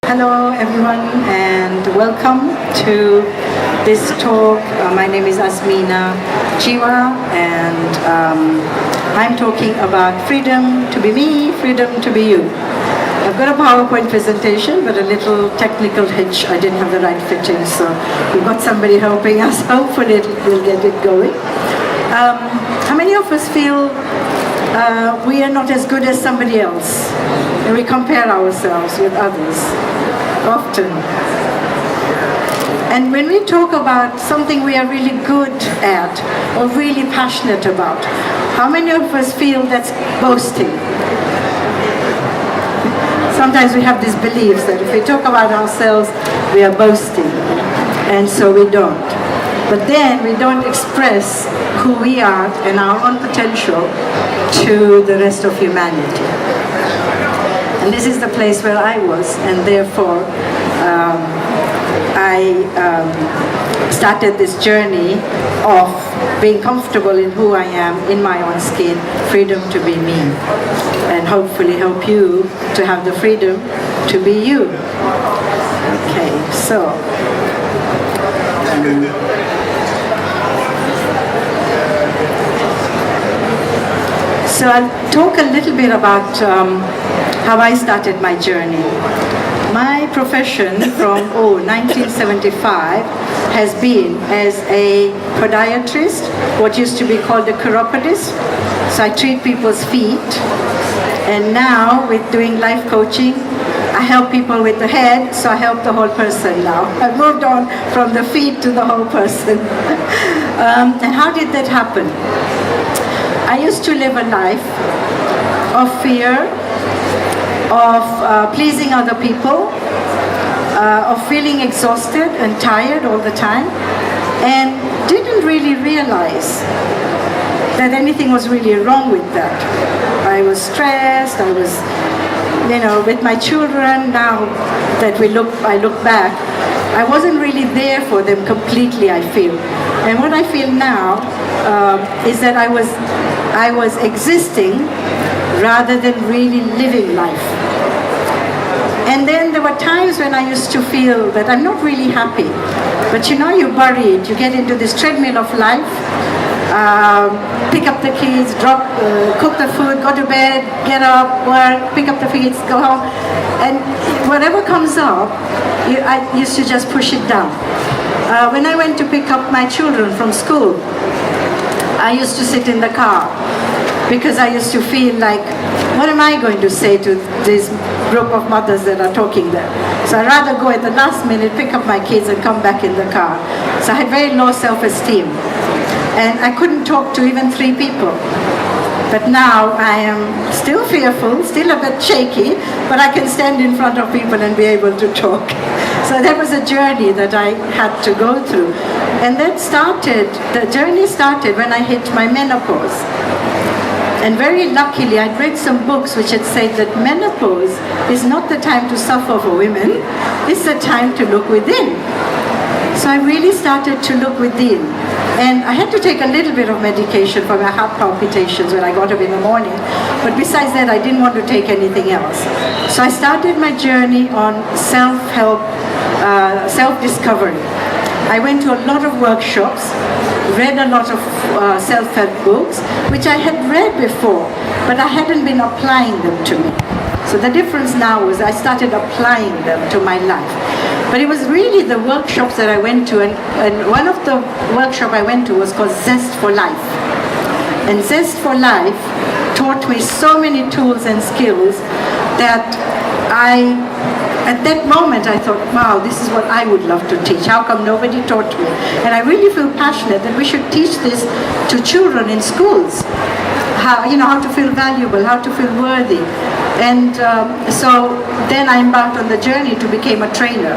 Hello everyone and welcome to this talk. My name is Azmina Jiwa and I'm talking about freedom to be me, freedom to be you. I've got a PowerPoint presentation but a little technical hitch. I didn't have the right fitting, so we've got somebody helping us. Hopefully we'll get it going. How many of us feel we are not as good as somebody else and we compare ourselves with others often? And when we talk about something we are really good at or really passionate about, how many of us feel that's boasting? Sometimes we have these beliefs that if we talk about ourselves, we are boasting, and so we don't. But then we don't express who we are and our own potential to the rest of humanity. And this is the place where I was, and therefore I started this journey of being comfortable in who I am, in my own skin, freedom to be me, and hopefully help you to have the freedom to be you. Okay, so. So I'll talk a little bit about how I started my journey. My profession from 1975 has been as a podiatrist, what used to be called a chiropodist. So I treat people's feet. And now with doing life coaching, I help people with the head, so I help the whole person now. I've moved on from the feet to the whole person. And how did that happen? I used to live a life of fear, of pleasing other people, of feeling exhausted and tired all the time, and didn't really realize that anything was really wrong with that. I was stressed, I was, with my children, now that I look back, I wasn't really there for them completely, I feel. And what I feel now is that I was existing rather than really living life. And then there were times when I used to feel that I'm not really happy. But you're buried, you get into this treadmill of life, pick up the kids, cook the food, go to bed, get up, work, pick up the kids, go home. And whatever comes up, I used to just push it down. When I went to pick up my children from school, I used to sit in the car because I used to feel like, what am I going to say to this group of mothers that are talking there? So I'd rather go at the last minute, pick up my kids and come back in the car. So I had very low self-esteem. And I couldn't talk to even 3 people. But now I am still fearful, still a bit shaky, but I can stand in front of people and be able to talk. So that was a journey that I had to go through. And the journey started when I hit my menopause. And very luckily, I'd read some books which had said that menopause is not the time to suffer for women, it's the time to look within. So I really started to look within. And I had to take a little bit of medication for my heart palpitations when I got up in the morning. But besides that, I didn't want to take anything else. So I started my journey on self-help, self-discovery. I went to a lot of workshops, read a lot of self-help books, which I had read before, but I hadn't been applying them to me. So the difference now was I started applying them to my life. But it was really the workshops that I went to, and one of the workshops I went to was called Zest for Life. And Zest for Life taught me so many tools and skills that at that moment I thought, wow, this is what I would love to teach. How come nobody taught me? And I really feel passionate that we should teach this to children in schools. How to feel valuable, how to feel worthy. And so then I embarked on the journey to become a trainer.